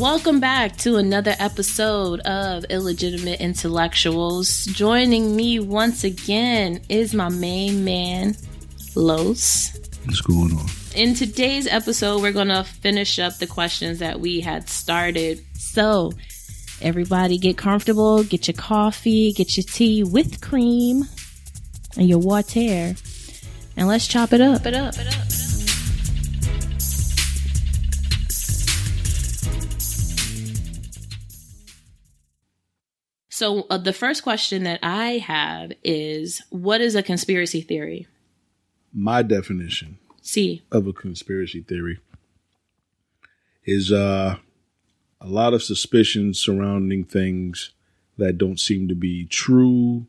Welcome back to another episode of Illegitimate Intellectuals. Joining me once again is my main man, Los. What's going on? In today's episode, we're going to finish up the questions that we had started. So, everybody get comfortable, get your coffee, get your tea with cream, and your water, and let's chop it up. So the first question that I have is, what is a conspiracy theory? My definition of a conspiracy theory is a lot of suspicions surrounding things that don't seem to be true,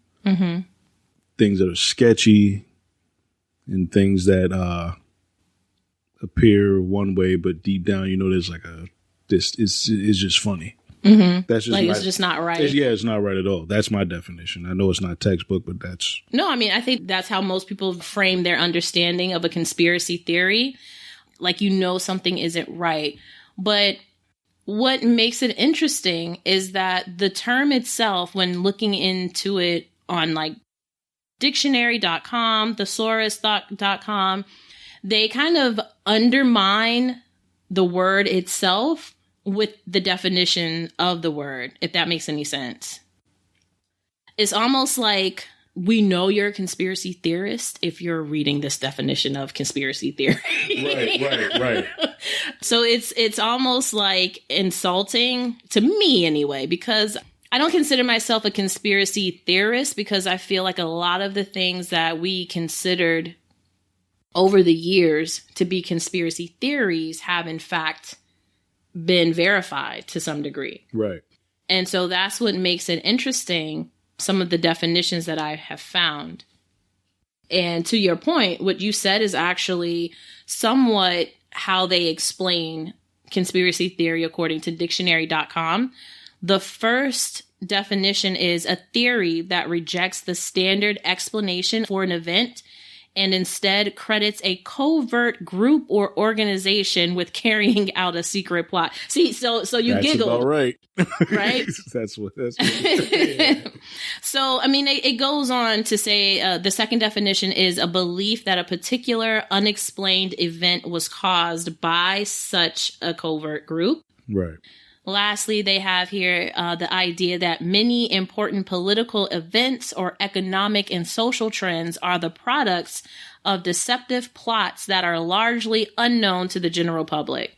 things that are sketchy, and things that appear one way, but deep down, you know, there's like this is just funny. That's just like it's just not right. It's not right at all. That's my definition. I know it's not textbook, but that's... No, I mean, I think that's how most people frame their understanding of a conspiracy theory. Like, you know, something isn't right. But what makes it interesting is that the term itself, when looking into it on like dictionary.com, thesaurus.com, they kind of undermine the word itself with the definition of the word, if that makes any sense. It's almost like we know you're a conspiracy theorist if you're reading this definition of conspiracy theory. Right. So it's almost like insulting to me anyway, because I don't consider myself a conspiracy theorist, because I feel like a lot of the things that we considered over the years to be conspiracy theories have in fact been verified to some degree. Right. And so that's what makes it interesting, some of the definitions that I have found. And to your point, what you said is actually somewhat how they explain conspiracy theory according to dictionary.com. The first definition is a theory that rejects the standard explanation for an event and instead credits a covert group or organization with carrying out a secret plot. See, so you giggled. That's about right. Right? That's what So, I mean, it goes on to say the second definition is a belief that a particular unexplained event was caused by such a covert group. Right. Lastly, they have here the idea that many important political events or economic and social trends are the products of deceptive plots that are largely unknown to the general public.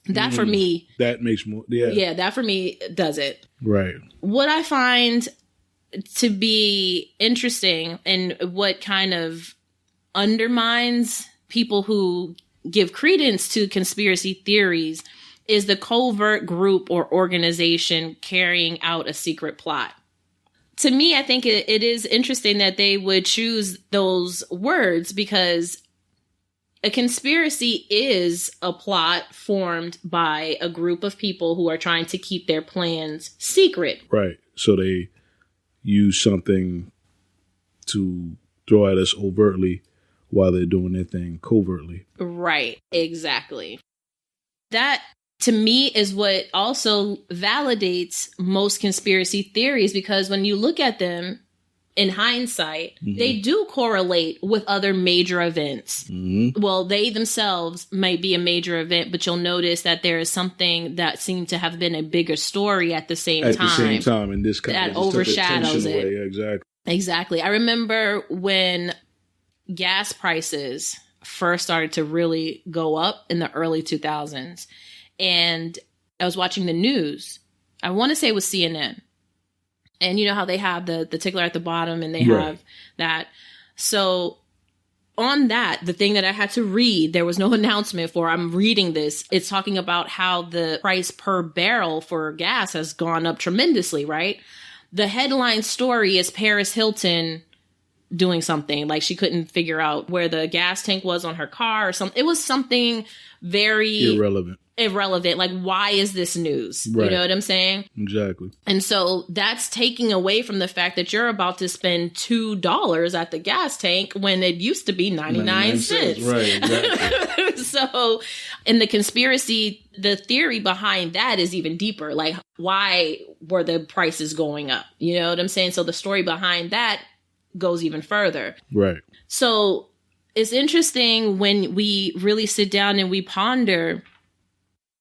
That for me... That makes more... Yeah, that for me does it. Right. What I find to be interesting and what kind of undermines people who give credence to conspiracy theories is the covert group or organization carrying out a secret plot. To me, I think it is interesting that they would choose those words, because a conspiracy is a plot formed by a group of people who are trying to keep their plans secret. Right. So they use something to throw at us overtly while they're doing their thing covertly. Right. Exactly. That, to me, is what also validates most conspiracy theories, because when you look at them in hindsight, they do correlate with other major events. Well, they themselves might be a major event, but you'll notice that there is something that seemed to have been a bigger story at the same time. At the same time, and this kind that of overshadows it. Away. Yeah, exactly. Exactly. I remember when gas prices first started to really go up in the early 2000s. And I was watching the news. I want to say it was CNN. And you know how they have the tickler at the bottom and they have that. So on that, the thing that I had to read, there was no announcement for, I'm reading this. It's talking about how the price per barrel for gas has gone up tremendously, right? The headline story is Paris Hilton doing something. Like she couldn't figure out where the gas tank was on her car or something. It was something very irrelevant. irrelevant. Like, why is this news? Right. You know what I'm saying? Exactly. And so that's taking away from the fact that you're about to spend $2 at the gas tank when it used to be 99 cents. Right, exactly. So, and the conspiracy, the theory behind that is even deeper. Like, why were the prices going up? You know what I'm saying? So the story behind that goes even further. Right. So it's interesting when we really sit down and we ponder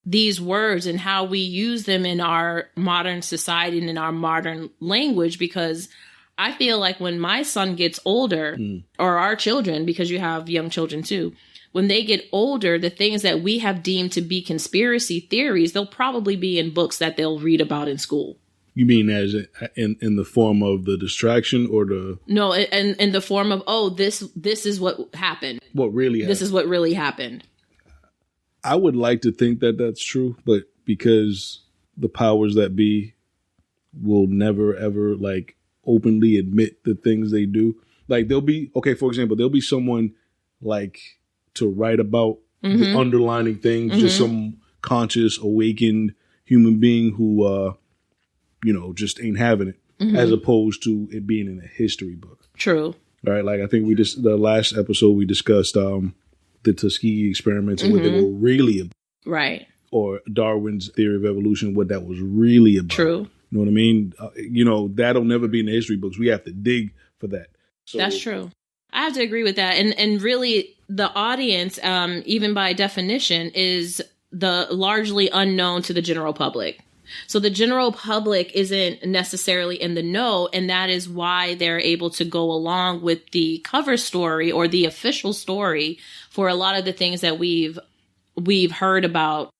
these words and how we use them in our modern society and in our modern language, because I feel like when my son gets older, or our children, because you have young children too, when they get older, the things that we have deemed to be conspiracy theories, they'll probably be in books that they'll read about in school. You mean as in the form of the distraction or the... No, in the form of, oh, this is what happened. What really happened. This is what really happened. I would like to think that that's true, but because the powers that be will never, ever, like, openly admit the things they do. Like, there'll be, okay, for example, there'll be someone, like, to write about the underlining things, just some conscious, awakened human being who, just ain't having it, as opposed to it being in a history book. True. All right, like, I think the last episode we discussed, the Tuskegee experiments and what they were really about. Right. Or Darwin's theory of evolution, what that was really about. True. You know what I mean? That'll never be in the history books. We have to dig for that. So, that's true. I have to agree with that. And really, the audience, even by definition, is the largely unknown to the general public. So the general public isn't necessarily in the know, and that is why they're able to go along with the cover story or the official story for a lot of the things that we've heard about.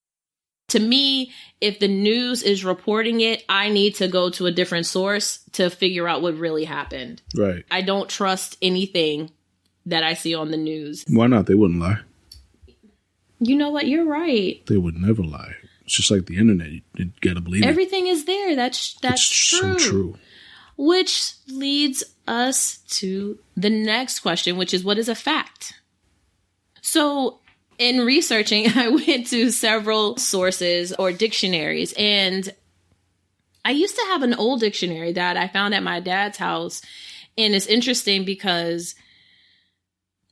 To me, if the news is reporting it, I need to go to a different source to figure out what really happened. Right. I don't trust anything that I see on the news. Why not? They wouldn't lie. You know what? You're right. They would never lie. It's just like the internet. You gotta believe it. Everything is there. That's true. So true. Which leads us to the next question, which is, what is a fact? So in researching, I went to several sources or dictionaries, and I used to have an old dictionary that I found at my dad's house. And it's interesting because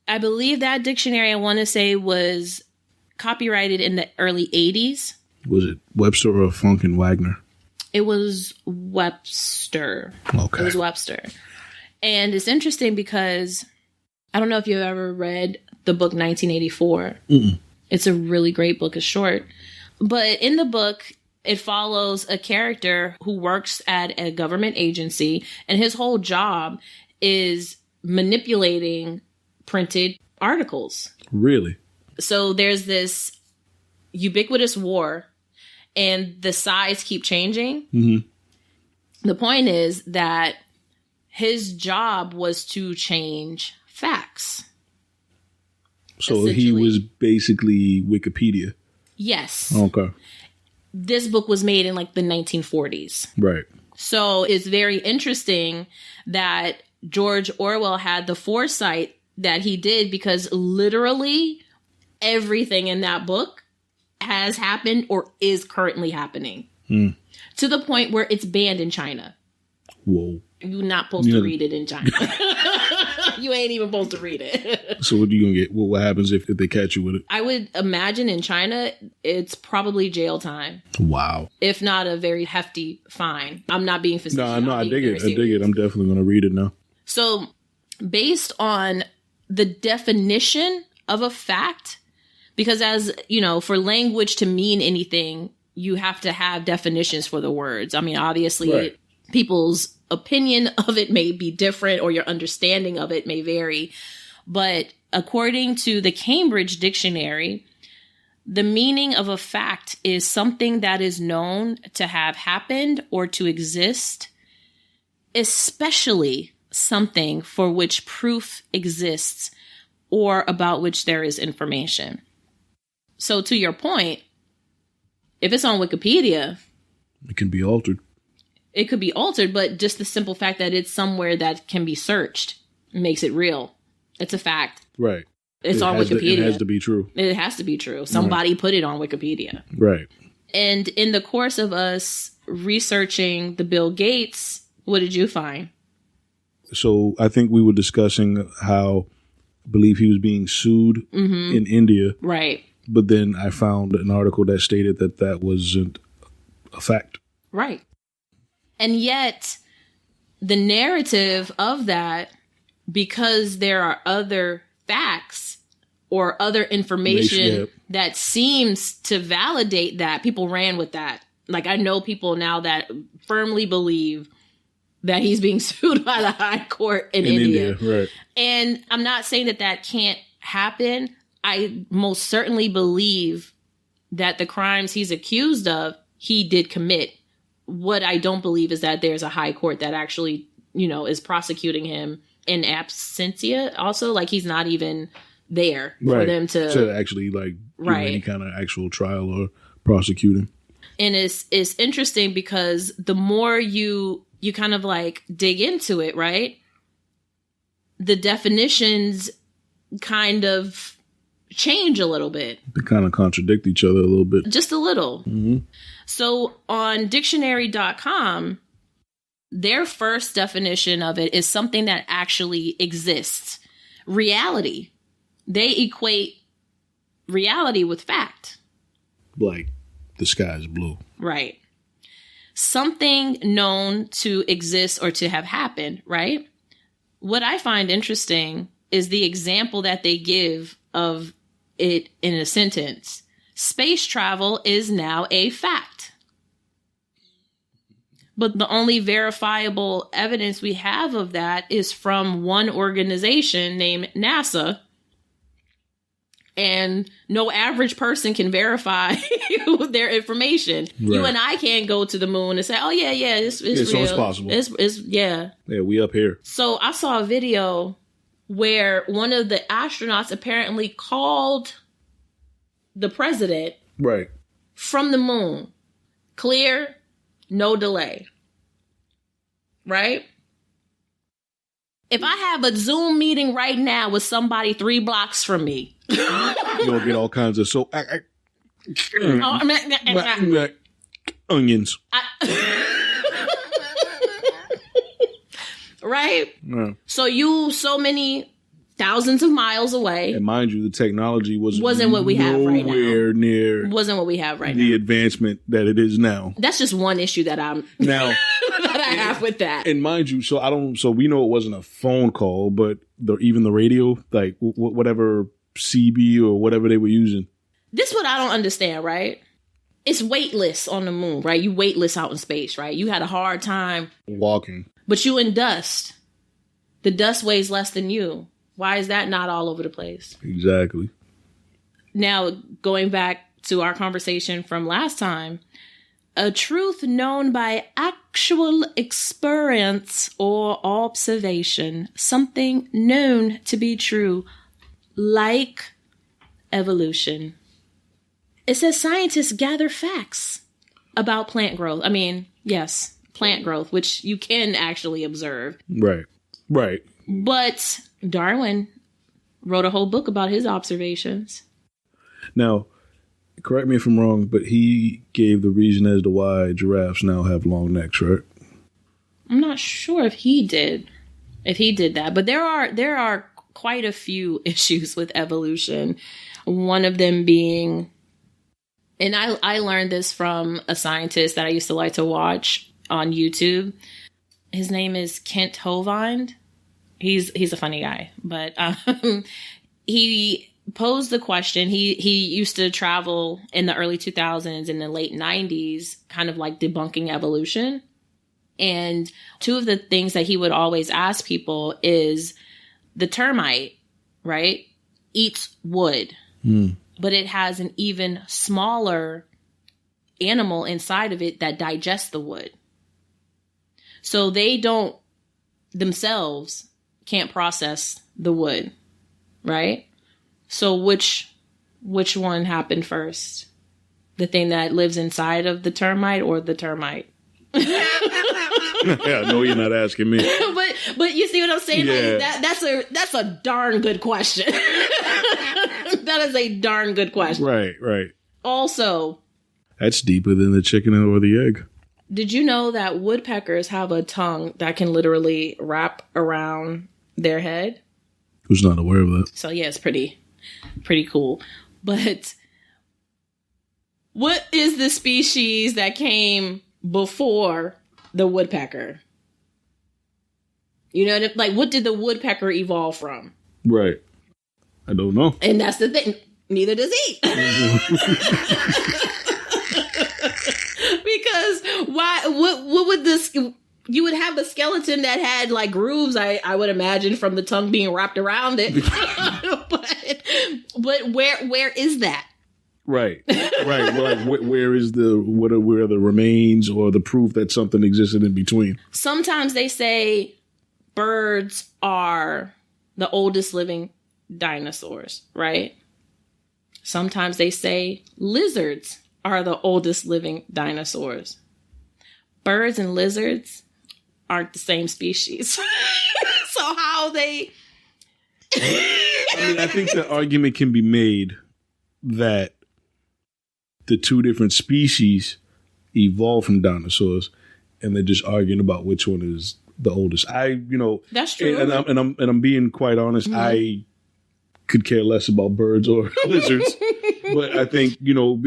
I believe that dictionary, I want to say, was copyrighted in the early 80s. Was it Webster or Funk and Wagner? It was Webster. Okay. It was Webster. And it's interesting because I don't know if you've ever read the book 1984. Mm-mm. It's a really great book. It's short. But in the book, it follows a character who works at a government agency, and his whole job is manipulating printed articles. Really? So there's this ubiquitous war, and the sides keep changing. Mm-hmm. The point is that his job was to change facts. So he was basically Wikipedia. Yes. Okay. This book was made in like the 1940s. Right. So it's very interesting that George Orwell had the foresight that he did, because literally everything in that book has happened or is currently happening. To the point where it's banned in China. Whoa. You're not supposed to read it in China. You ain't even supposed to read it. So what are you going to get? What happens if they catch you with it? I would imagine in China, it's probably jail time. Wow. If not a very hefty fine. I'm not being facetious. No, I dig it. I dig it. I'm definitely going to read it now. So based on the definition of a fact, because as you know, for language to mean anything, you have to have definitions for the words. I mean, obviously, right. People's opinion of it may be different, or your understanding of it may vary. But according to the Cambridge Dictionary, the meaning of a fact is something that is known to have happened or to exist, especially something for which proof exists or about which there is information. So to your point, if it's on Wikipedia, it can be altered. It could be altered, but just the simple fact that it's somewhere that can be searched makes it real. It's a fact. Right. It's on Wikipedia. It has to be true. It has to be true. Somebody put it on Wikipedia. Right. And in the course of us researching the Bill Gates, what did you find? So I think we were discussing how I believe he was being sued in India. Right. But then I found an article that stated that wasn't a fact. Right. And yet the narrative of that, because there are other facts or other information that seems to validate that, people ran with that. Like, I know people now that firmly believe that he's being sued by the high court in India. Right. And I'm not saying that can't happen. I most certainly believe that the crimes he's accused of, he did commit. What I don't believe is that there's a high court that actually, is prosecuting him in absentia. Also, like, he's not even there for them to actually do any kind of actual trial or prosecute him. And it's interesting because the more you kind of like dig into it, right? The definitions kind of change a little bit. They kind of contradict each other a little bit. Just a little. Mm-hmm. So on dictionary.com, their first definition of it is something that actually exists. Reality. They equate reality with fact. Like the sky is blue. Right. Something known to exist or to have happened, right? What I find interesting is the example that they give of it in a sentence. Space travel is now a fact. But the only verifiable evidence we have of that is from one organization named NASA. And no average person can verify their information. Right. You and I can't go to the moon and say, oh, yeah, it's real. So it's possible. Yeah, we up here. So I saw a video where one of the astronauts apparently called the president from the moon. Clear, no delay. Right? If I have a Zoom meeting right now with somebody 3 blocks from me, you'll get all kinds of onions. Right? Yeah. So many thousands of miles away. And mind you, the technology wasn't what we have right now. Nowhere near wasn't what we have right the now. advancement that it is now. That's just one issue that I'm now that I have with that. And mind you, so we know it wasn't a phone call, but even the radio, like whatever CB or whatever they were using. This is what I don't understand, right? It's weightless on the moon, right? You weightless out in space, right? You had a hard time walking. But you in dust. The dust weighs less than you. Why is that not all over the place? Exactly. Now, going back to our conversation from last time, a truth known by actual experience or observation, something known to be true, like evolution. It says scientists gather facts about plant growth. I mean, yes, plant growth, which you can actually observe. Right. But Darwin wrote a whole book about his observations. Now, correct me if I'm wrong, but he gave the reason as to why giraffes now have long necks, right? I'm not sure if he did that, but there are quite a few issues with evolution. One of them being, and I learned this from a scientist that I used to like to watch on YouTube. His name is Kent Hovind. He's a funny guy, but he posed the question. He used to travel in the early 2000s and the late 90s, kind of like debunking evolution. And two of the things that he would always ask people is the termite, right, eats wood, but it has an even smaller animal inside of it that digests the wood. So they don't themselves can't process the wood, right? So which one happened first? The thing that lives inside of the termite or the termite? Yeah, no, you're not asking me. But you see what I'm saying? Yeah. Like that's a darn good question. That is a darn good question. Right. Also, that's deeper than the chicken or the egg. Did you know that woodpeckers have a tongue that can literally wrap around their head? Who's not aware of that? So yeah, it's pretty cool. But what is the species that came before the woodpecker? You know, like what did the woodpecker evolve from? Right. I don't know. And that's the thing. Neither does he. Because why? What would this? You would have a skeleton that had like grooves. I would imagine from the tongue being wrapped around it. but where is that? Right. Like where are the remains or the proof that something existed in between? Sometimes they say birds are the oldest living dinosaurs, right? Sometimes they say lizards are the oldest living dinosaurs. Birds and lizards aren't the same species. So how they... I think the argument can be made that the two different species evolved from dinosaurs, and they're just arguing about which one is the oldest. That's true. And I'm being quite honest. Mm-hmm. I could care less about birds or lizards, but I think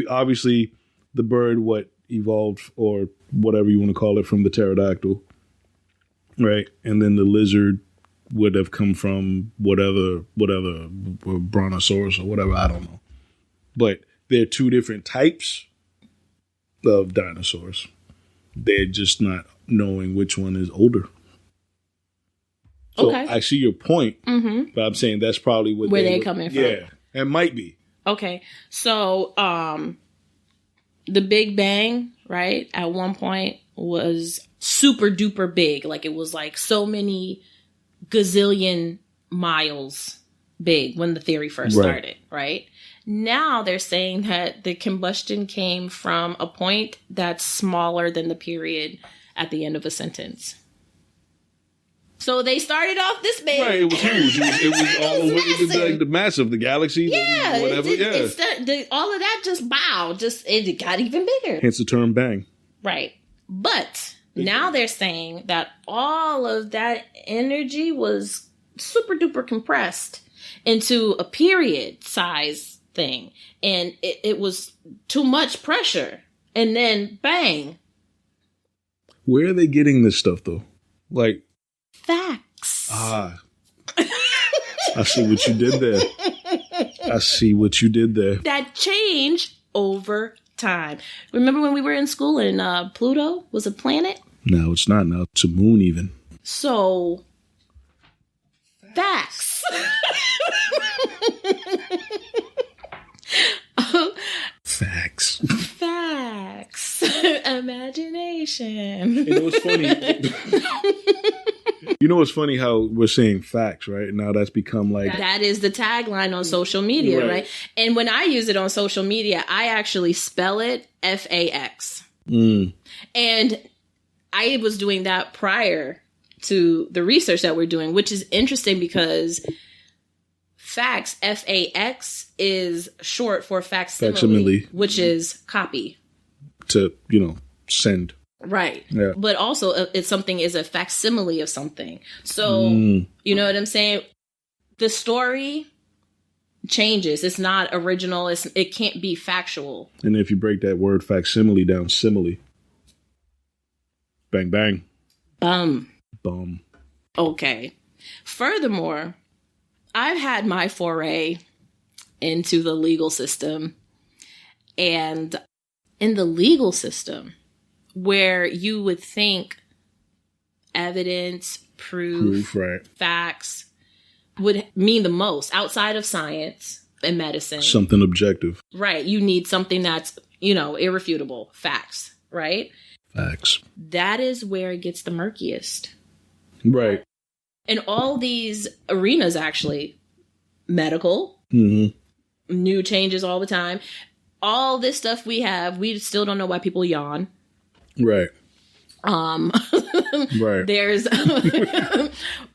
obviously the bird evolved or whatever you want to call it from the pterodactyl, right? And then the lizard would have come from whatever brontosaurus or whatever, I don't know. But they're two different types of dinosaurs. They're just not knowing which one is older. So okay. I see your point, mm-hmm. but I'm saying that's probably where they're coming from. Yeah, it might be. Okay, so the Big Bang, right, at one point was super duper big. Like it was like so many gazillion miles big when the theory first started, right? Now they're saying that the combustion came from a point that's smaller than the period at the end of a sentence. So they started off this big. Right, it was huge. It was all over the massive, the galaxy, yeah, whatever. All of that it got even bigger. Hence the term bang. Right. But now they're saying that all of that energy was super duper compressed into a period size thing. And it was too much pressure. And then bang. Where are they getting this stuff though? Like facts. I see what you did there. That change over time. Remember when we were in school and Pluto was a planet? No, it's not now. It's a moon even. So, facts. Facts. Imagination. You know what's funny? It's funny how we're saying facts, right? Now that's become like... That is the tagline on social media, right? And when I use it on social media, I actually spell it F-A-X. Mm. And I was doing that prior to the research that we're doing, which is interesting because facts, F-A-X, is short for facsimile, which is copy. To, send. Right. Yeah. But also it's something is a facsimile of something. So, you know what I'm saying? The story changes. It's not original. It can't be factual. And if you break that word facsimile down, simile. Bang, bang. Bum. Okay. Furthermore, I've had my foray into the legal system. And in the legal system, where you would think evidence, proof right. facts would mean the most outside of science and medicine. Something objective. Right. You need something that's, irrefutable. Facts. Right? Facts. That is where it gets the murkiest. Right. In all these arenas, actually, medical, new changes all the time. All this stuff we still don't know why people yawn. Right. Right. There's,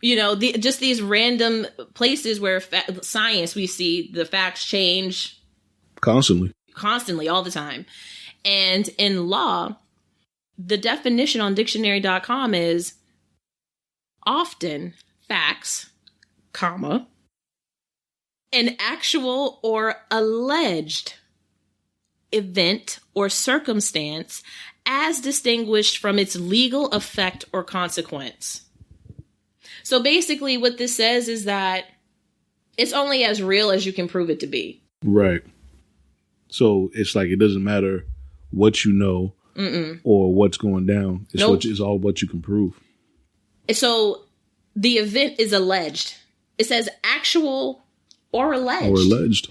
just these random places where science, we see the facts change constantly, all the time. And in law, the definition on dictionary.com is often facts, comma, an actual or alleged event or circumstance as distinguished from its legal effect or consequence. So basically what this says is that it's only as real as you can prove it to be. Right. So it's like it doesn't matter what you know or what's going down. It's all what you can prove. So the event is alleged. It says actual or alleged.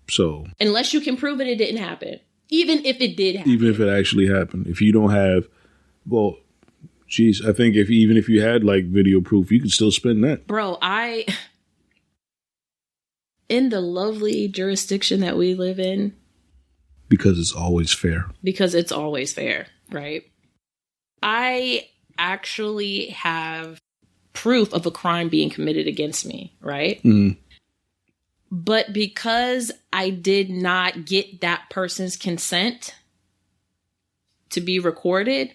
So unless you can prove it, it didn't happen. Even if it did happen. Even if it actually happened. If you don't have, I think even if you had like video proof, you could still spin that. Bro, in the lovely jurisdiction that we live in. Because it's always fair. Right? I actually have proof of a crime being committed against me, right? Mm. But because I did not get that person's consent to be recorded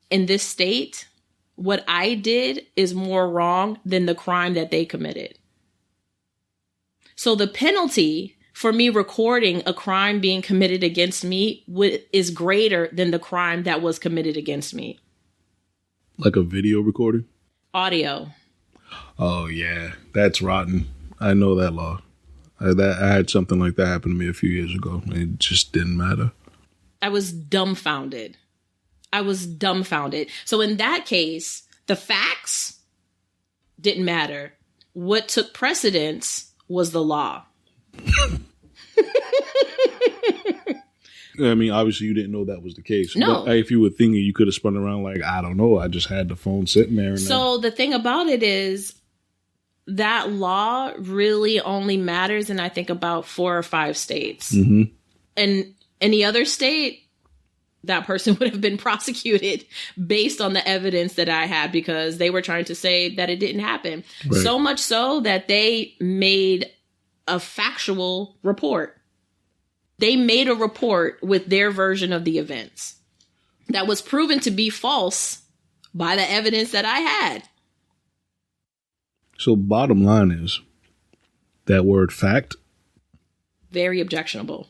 in this state, what I did is more wrong than the crime that they committed. So the penalty for me recording a crime being committed against me is greater than the crime that was committed against me. Like a video recording? Audio. Oh, yeah. That's rotten. I know that law. I had something like that happen to me a few years ago. It just didn't matter. I was dumbfounded. So in that case, the facts didn't matter. What took precedence was the law. I mean, obviously you didn't know that was the case. No. But if you were thinking, you could have spun around like, I don't know. I just had the phone sitting there. So the thing about it is that law really only matters in, I think, about 4 or 5 states. Mm-hmm. In any other state, that person would have been prosecuted based on the evidence that I had because they were trying to say that it didn't happen. Right. So much so that they made a factual report. They made a report with their version of the events that was proven to be false by the evidence that I had. So bottom line is that word fact. Very objectionable.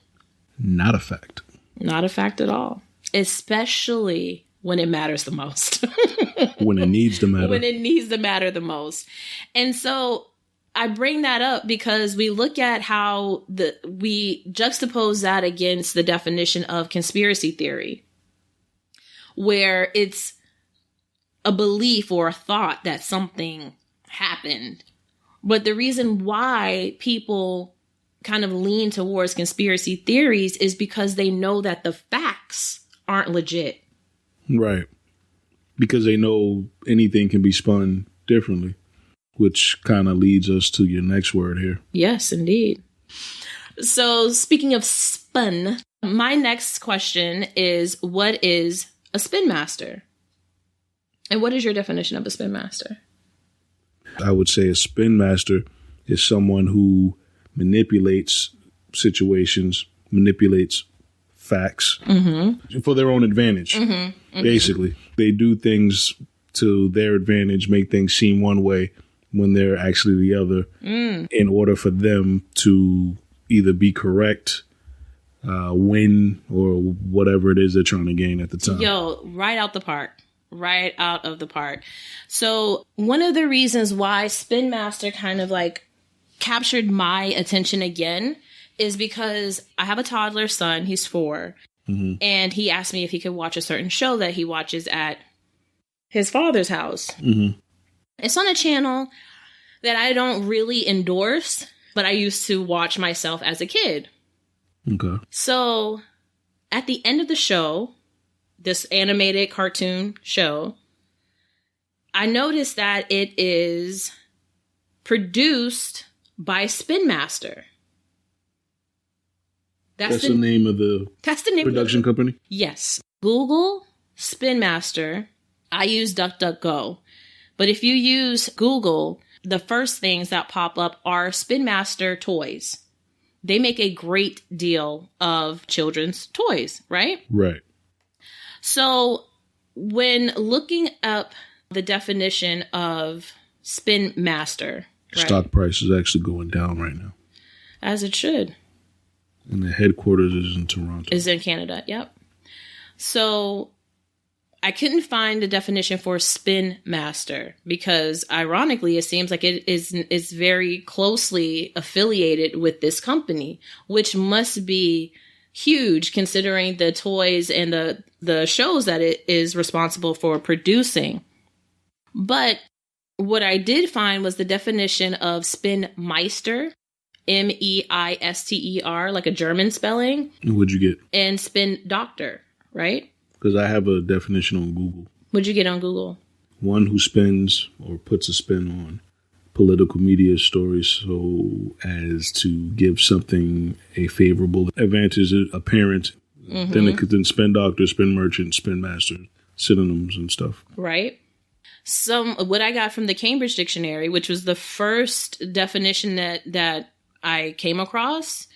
Not a fact. Not a fact at all. Especially when it matters the most. When it needs to matter. When it needs to matter the most. And so I bring that up because we look at how we juxtapose that against the definition of conspiracy theory, where it's a belief or a thought that something happened. But the reason why people kind of lean towards conspiracy theories is because they know that the facts aren't legit. Right. Because they know anything can be spun differently, which kind of leads us to your next word here. Yes, indeed. So speaking of spun, my next question is, what is a spin master? And what is your definition of a spin master? I would say a spin master is someone who manipulates situations, manipulates facts for their own advantage. Basically, they do things to their advantage, make things seem one way when they're actually the other, in order for them to either be correct, win, or whatever it is they're trying to gain at the time. Yo, right out of the park. So one of the reasons why Spin Master kind of like captured my attention again is because I have a toddler son. He's 4. And he asked me if he could watch a certain show that he watches at his father's house. It's on a channel that I don't really endorse, but I used to watch myself as a kid. Okay. So at the end of the show, this animated cartoon show, I noticed that it is produced by Spin Master. That's the name of the production company? Yes. Google, Spin Master. I use DuckDuckGo. But if you use Google, the first things that pop up are Spin Master toys. They make a great deal of children's toys, right? Right. So when looking up the definition of Spin Master, stock price is actually going down right now. As it should. And the headquarters is in Toronto. Is in Canada, yep. So I couldn't find the definition for Spin Master because, ironically, it seems like it is very closely affiliated with this company, which must be huge considering the toys and the shows that it is responsible for producing. But what I did find was the definition of Spin Meister, Meister, like a German spelling. And what'd you get? And Spin Doctor, right? Because I have a definition on Google. What'd you get on Google? One who spins or puts a spin on political media stories so as to give something a favorable advantage apparent. Mm-hmm. Then it could then spin doctor, spin merchant, spin master, synonyms and stuff. Right. What I got from the Cambridge Dictionary, which was the first definition that I came across,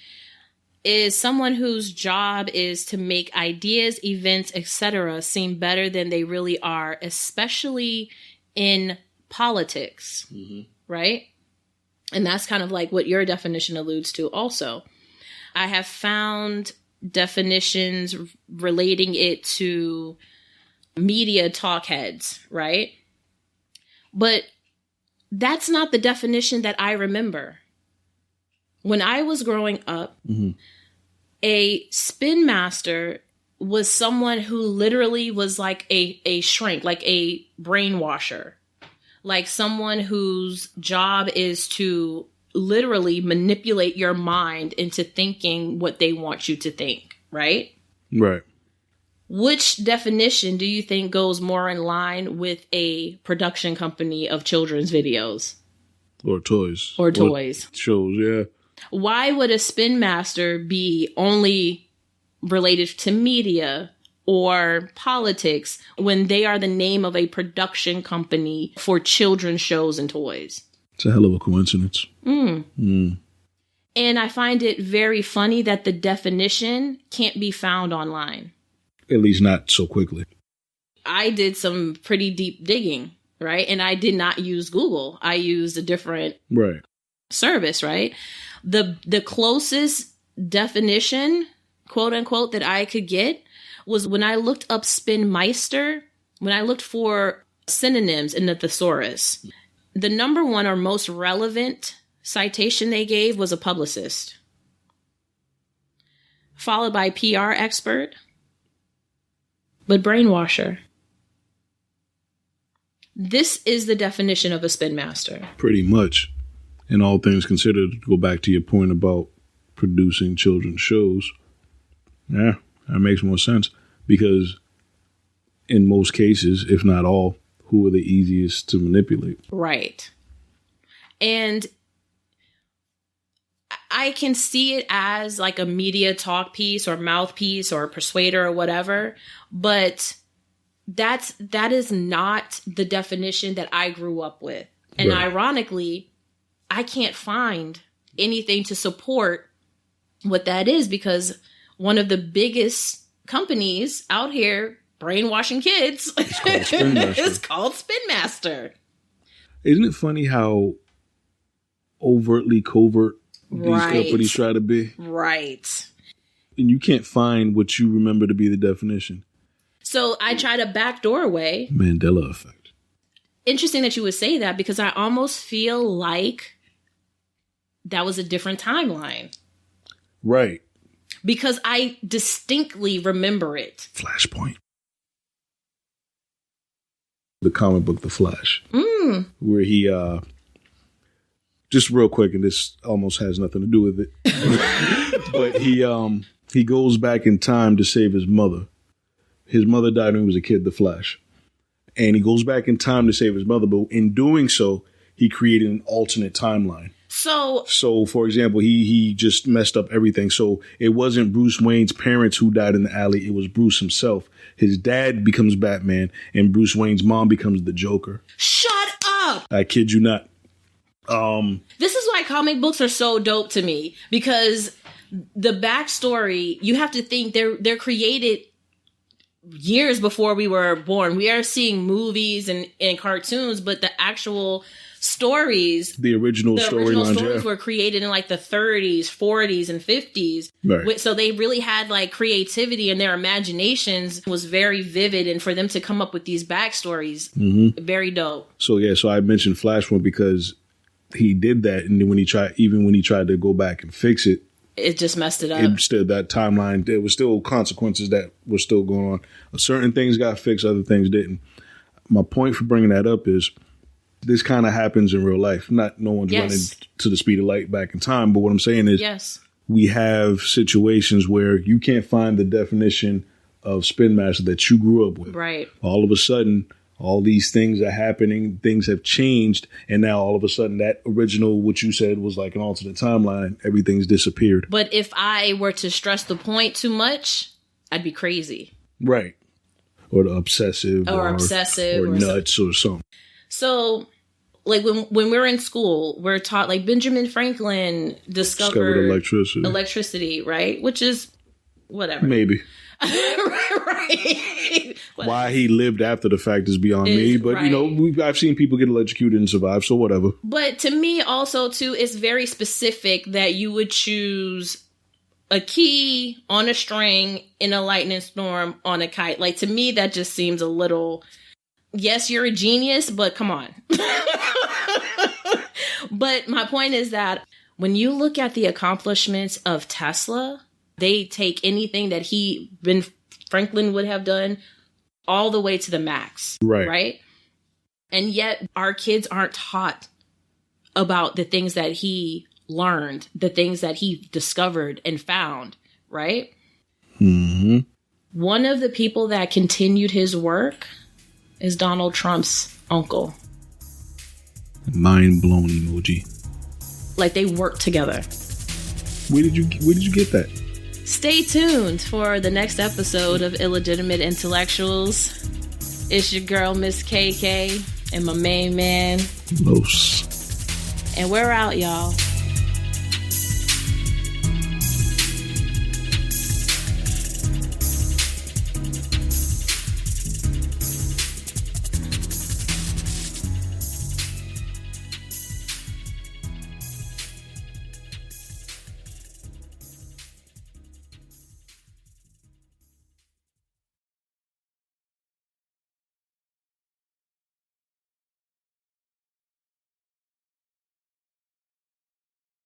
is someone whose job is to make ideas, events, etc. seem better than they really are, especially in politics, right? And that's kind of like what your definition alludes to also. I have found definitions relating it to media talk heads, right? But that's not the definition that I remember. When I was growing up, a spin master was someone who literally was like a shrink, like a brainwasher, like someone whose job is to literally manipulate your mind into thinking what they want you to think, right? Right. Which definition do you think goes more in line with a production company of children's videos? Or toys. Or toys. Shows, yeah. Why would a spin master be only related to media or politics when they are the name of a production company for children's shows and toys? It's a hell of a coincidence. And I find it very funny that the definition can't be found online. At least not so quickly. I did some pretty deep digging, right? And I did not use Google. I used a different service, right? The closest definition, quote unquote, that I could get was when I looked up Spin Meister, when I looked for synonyms in the thesaurus. The number one or most relevant citation they gave was a publicist, followed by PR expert, but brainwasher. This is the definition of a spin master. Pretty much. And all things considered, to go back to your point about producing children's shows, yeah, that makes more sense. Because in most cases, if not all, who are the easiest to manipulate? Right. And I can see it as like a media talk piece or mouthpiece or persuader or whatever, but that is not the definition that I grew up with. And ironically, I can't find anything to support what that is because one of the biggest companies out here brainwashing kids is called Spin Master. Isn't it funny how overtly covert these companies try to be? Right. And you can't find what you remember to be the definition. So I tried a backdoor way. Mandela effect. Interesting that you would say that because I almost feel like that was a different timeline. Right. Because I distinctly remember it. Flashpoint. The comic book, The Flash. Where he, just real quick, and this almost has nothing to do with it. But he goes back in time to save his mother. His mother died when he was a kid, The Flash. And he goes back in time to save his mother, but in doing so, he created an alternate timeline. So, for example, he just messed up everything. So it wasn't Bruce Wayne's parents who died in the alley. It was Bruce himself. His dad becomes Batman, and Bruce Wayne's mom becomes the Joker. Shut up! I kid you not. This is why comic books are so dope to me, because the backstory, you have to think they're created years before we were born. We are seeing movies and cartoons, but the actual stories, the original storylines were created in like the 30s, 40s, and 50s. Right. So they really had like creativity, and their imaginations was very vivid. And for them to come up with these backstories, very dope. So I mentioned Flashpoint because he did that, and then when he tried to go back and fix it, it just messed it up. That timeline, there was still consequences that were still going on. Certain things got fixed, other things didn't. My point for bringing that up is this kind of happens in real life. No one's running to the speed of light back in time. But what I'm saying is we have situations where you can't find the definition of Spin Master that you grew up with. Right. All of a sudden, all these things are happening. Things have changed. And now all of a sudden that original, what you said was like an alternate timeline, everything's disappeared. But if I were to stress the point too much, I'd be crazy. Right. Or the obsessive. Or nuts or something. So, like, when we're in school, we're taught, like, Benjamin Franklin discovered electricity, right? Which is whatever. Maybe. Right. Why he lived after the fact is beyond me. But, I've seen people get electrocuted and survive, so whatever. But to me, also, too, it's very specific that you would choose a key on a string in a lightning storm on a kite. Like, to me, that just seems a little... Yes, you're a genius, but come on. But my point is that when you look at the accomplishments of Tesla, they take anything that Ben Franklin would have done all the way to the max. Right? And yet our kids aren't taught about the things that he learned, the things that he discovered and found. Right? Mm-hmm. One of the people that continued his work is Donald Trump's uncle. Mind blown emoji. Like they work together. Where did you get that? Stay tuned for the next episode of Illegitimate Intellectuals. It's your girl, Miss KK, and my main man, Los. And we're out, y'all.